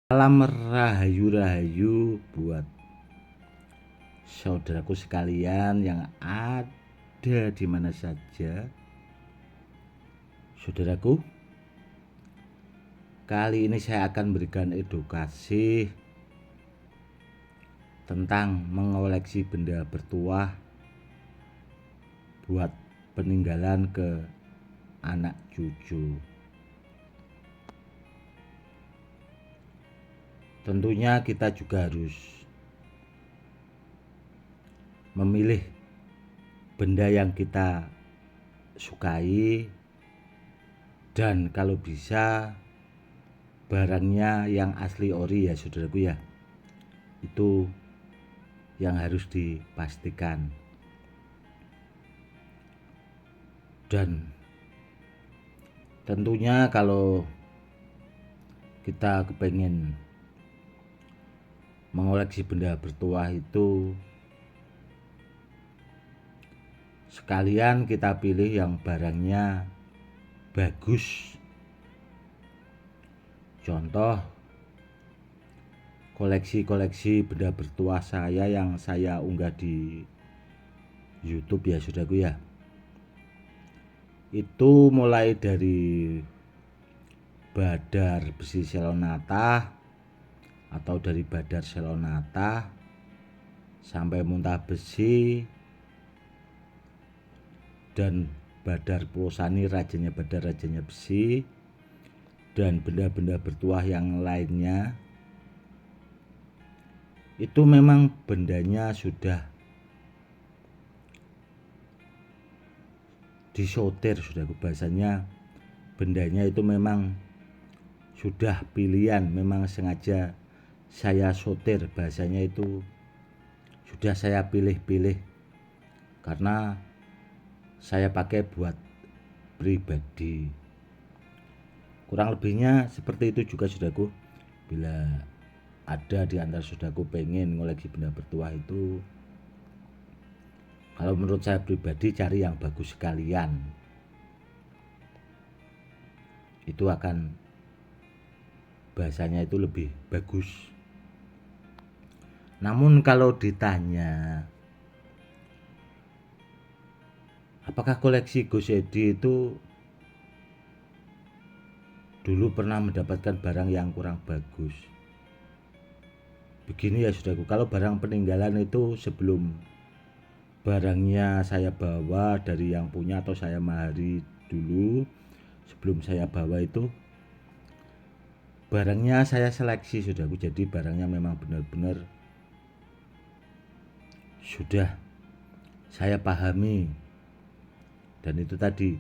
Salam rahayu-rahayu buat saudaraku sekalian yang ada di mana saja. Saudaraku, kali ini saya akan berikan edukasi tentang mengoleksi benda bertuah buat peninggalan ke anak cucu. Tentunya kita juga harus memilih benda yang kita sukai dan kalau bisa barangnya yang asli ori ya saudaraku ya. Itu yang harus dipastikan. Dan tentunya kalau kita kepengen mengoleksi benda bertuah itu sekalian kita pilih yang barangnya bagus. Contoh koleksi-koleksi benda bertuah saya yang saya unggah di YouTube ya saudaraku ya. Itu mulai dari badar besi selonata atau dari badar selonata sampai muntah besi dan badar pulsani rajanya badar rajanya besi dan benda-benda bertuah yang lainnya. Itu memang bendanya sudah disortir, sudah bahasanya bendanya itu memang sudah pilihan, memang sengaja saya sortir, bahasanya itu sudah saya pilih-pilih karena saya pakai buat pribadi. Kurang lebihnya seperti itu juga saudaraku. Bila ada di antara saudaraku pengen ngoleksi benda bertuah itu, kalau menurut saya pribadi cari yang bagus sekalian. Itu akan bahasanya itu lebih bagus. Namun kalau ditanya apakah koleksi Gus Edi itu dulu pernah mendapatkan barang yang kurang bagus? Begini ya saudaraku, kalau barang peninggalan itu sebelum barangnya saya bawa dari yang punya atau saya mahari dulu, sebelum saya bawa itu barangnya saya seleksi saudaraku, jadi barangnya memang benar-benar sudah saya pahami dan itu tadi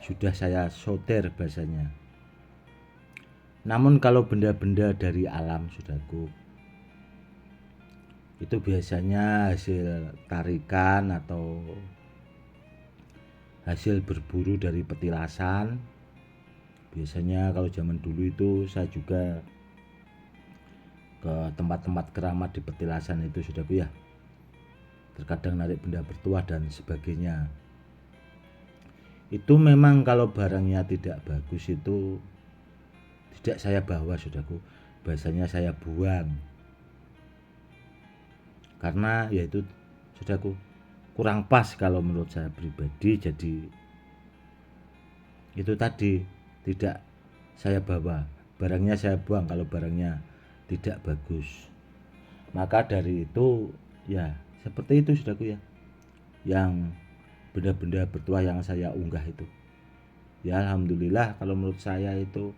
sudah saya sortir bahasanya. Namun kalau benda-benda dari alam saudaraku, itu biasanya hasil tarikan atau hasil berburu dari petilasan. Biasanya kalau zaman dulu itu saya juga ke tempat-tempat keramat di petilasan itu saudaraku ya, terkadang narik benda bertuah dan sebagainya. Itu memang kalau barangnya tidak bagus itu tidak saya bawa saudaraku, bahasanya saya buang karena yaitu saudaraku kurang pas kalau menurut saya pribadi. Jadi itu tadi tidak saya bawa, barangnya saya buang kalau barangnya tidak bagus. Maka dari itu ya seperti itu saudaraku ya, yang benda-benda bertuah yang saya unggah itu ya alhamdulillah kalau menurut saya itu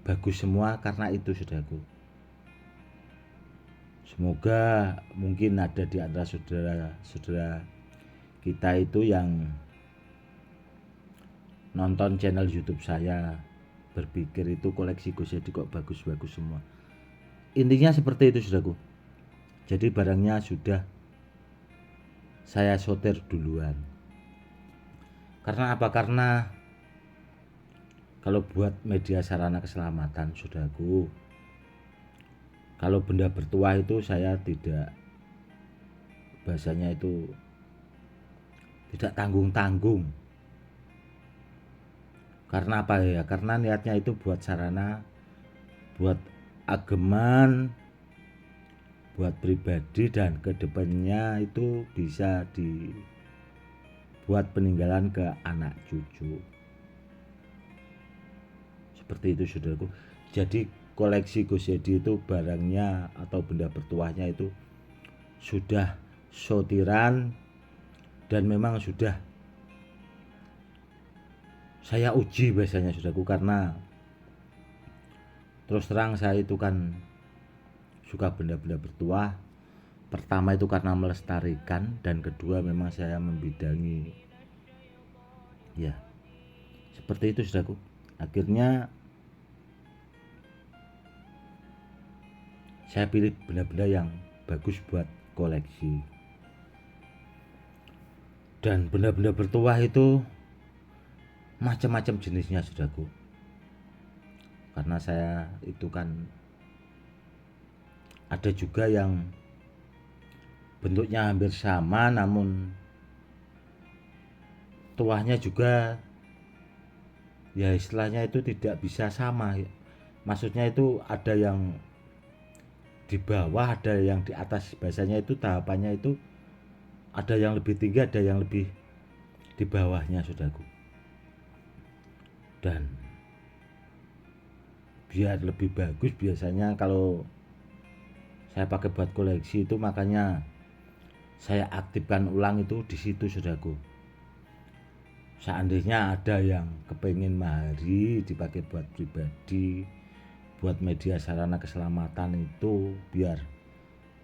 bagus semua karena itu saudaraku. Semoga mungkin ada di antara saudara-saudara kita itu yang nonton channel YouTube saya berpikir itu koleksi Gus Edi kok bagus-bagus semua. Intinya seperti itu saudaraku. Jadi barangnya sudah saya sortir duluan. Karena apa? Karena kalau buat media sarana keselamatan saudaraku, kalau benda bertuah itu saya tidak, bahasanya itu tidak tanggung-tanggung. Karena apa ya? Karena niatnya itu buat sarana, buat ageman buat pribadi dan kedepannya itu bisa dibuat peninggalan ke anak cucu. Seperti itu saudaraku. Jadi koleksi Gus Edi itu barangnya atau benda bertuahnya itu sudah sortiran dan memang sudah saya uji biasanya saudaraku, karena terus terang saya itu kan suka benda-benda bertuah. Pertama itu karena melestarikan, dan kedua memang saya membidangi. Ya, seperti itu saudaraku. Akhirnya saya pilih benda-benda yang bagus buat koleksi. Dan benda-benda bertuah itu macam-macam jenisnya saudaraku. Karena saya itu kan ada juga yang bentuknya hampir sama namun tuahnya juga ya istilahnya itu tidak bisa sama. Maksudnya itu ada yang di bawah, ada yang di atas. Biasanya itu tahapannya itu ada yang lebih tinggi, ada yang lebih di bawahnya saudaraku. Dan biar lebih bagus biasanya kalau saya pakai buat koleksi itu, makanya saya aktifkan ulang itu di situ saudaraku. Seandainya ada yang kepengen mahari dipakai buat pribadi, buat media sarana keselamatan, itu biar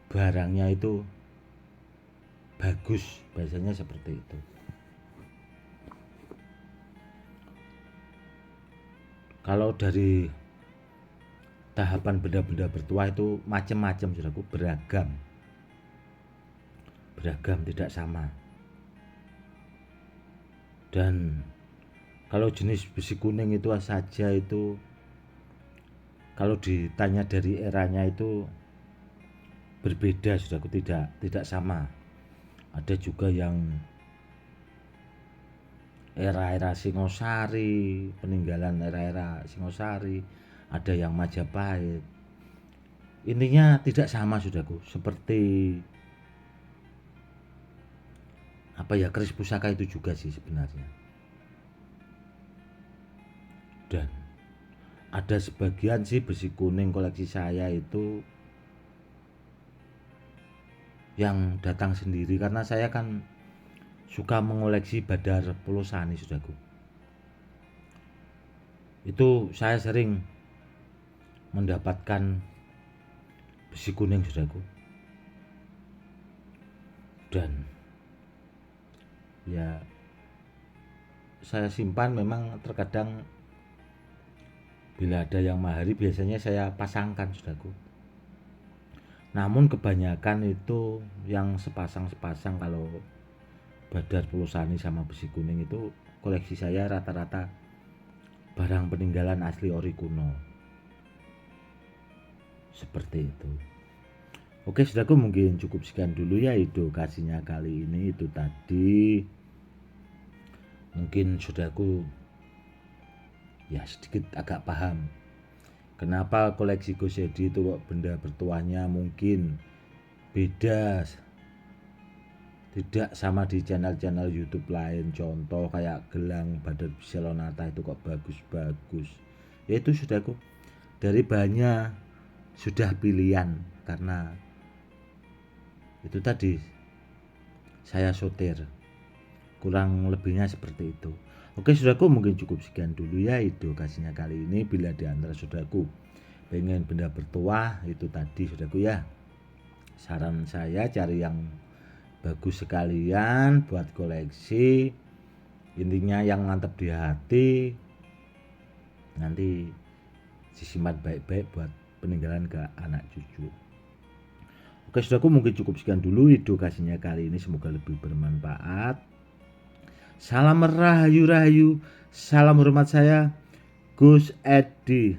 barangnya itu bagus, biasanya seperti itu. Kalau dari tahapan benda-benda bertuah itu macam-macam saudaraku, beragam, tidak sama. Dan kalau jenis besi kuning itu saja itu, kalau ditanya dari eranya itu berbeda saudaraku, tidak sama. Ada juga yang era-era Singosari, peninggalan era-era Singosari, ada yang Majapahit. Intinya tidak sama saudaraku, seperti apa ya, keris pusaka itu juga sih sebenarnya. Dan ada sebagian sih besi kuning koleksi saya itu yang datang sendiri, karena saya kan suka mengoleksi Badar Polosani saudaraku. Itu saya sering mendapatkan besi kuning saudaraku. Dan ya saya simpan, memang terkadang bila ada yang mahari biasanya saya pasangkan saudaraku. Namun kebanyakan itu yang sepasang-sepasang, kalau Badar Polosani sama besi kuning itu koleksi saya rata-rata barang peninggalan asli ori kuno. Seperti itu. Oke saudaraku, mungkin cukup sekian dulu ya edukasinya kali ini. Itu tadi mungkin saudaraku ya sedikit agak paham kenapa koleksi Gus Edi itu kok benda bertuahnya mungkin beda, tidak sama di channel-channel YouTube lain. Contoh kayak gelang Badar Biselonata itu kok bagus-bagus. Yaitu saudaraku, dari bahannya sudah pilihan, karena itu tadi saya sortir, kurang lebihnya seperti itu. Oke saudaraku, mungkin cukup sekian dulu ya edukasinya kali ini. Bila di antara saudaraku pengen benda bertuah, itu tadi saudaraku ya, saran saya cari yang bagus sekalian buat koleksi. Intinya yang mantap di hati, nanti disimpan baik-baik buat peninggalan ke anak cucu. Oke saudaraku, mungkin cukup sekian dulu edukasinya kali ini, semoga lebih bermanfaat. Salam rahayu-rahayu, salam hormat saya Gus Edi.